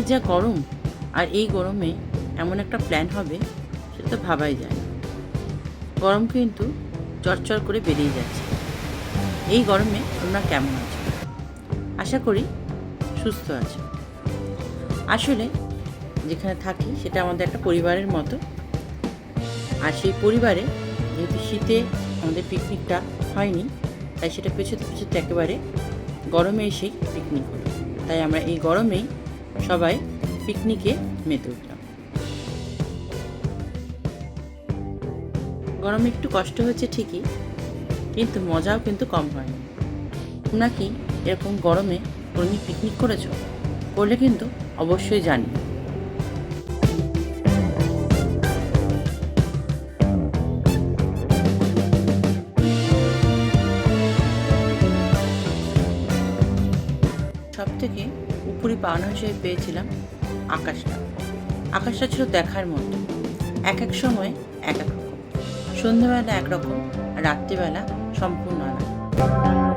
এই যা গরম, আর এই গরমে এমন একটা প্ল্যান হবে সেটা তো ভাবাই যায় না। গরম কিন্তু চড়চড় করে বেরিয়ে যাচ্ছে। এই গরমে তোমরা কেমন আছো? আশা করি সুস্থ আছো। আসলে যেখানে থাকি সেটা আমাদের একটা পরিবারের মতো। আর সেই পরিবারে যেহেতু শীতে আমাদের পিকনিকটা হয়নি, তাই সেটা পেছোতে পেছোতে একেবারে গরমে এসেই পিকনিক হলো। তাই আমরা এই গরমেই সবাই পিকনিকে মেতে উঠলাম। গরমে একটু কষ্ট হচ্ছে ঠিকই, কিন্তু মজাও কিন্তু কম হয়নি। তোমরা কি এরকম গরমে কোনোদিন পিকনিক করেছো? করলে কিন্তু অবশ্যই জানি। সব থেকে উপরি পাওনা হিসেবে পেয়েছিলাম আকাশটা। আকাশটা ছিল দেখার মতো, এক এক সময় এক এক রকম। সন্ধ্যাবেলা একরকম, আর রাত্রিবেলা সম্পূর্ণ আলাদা।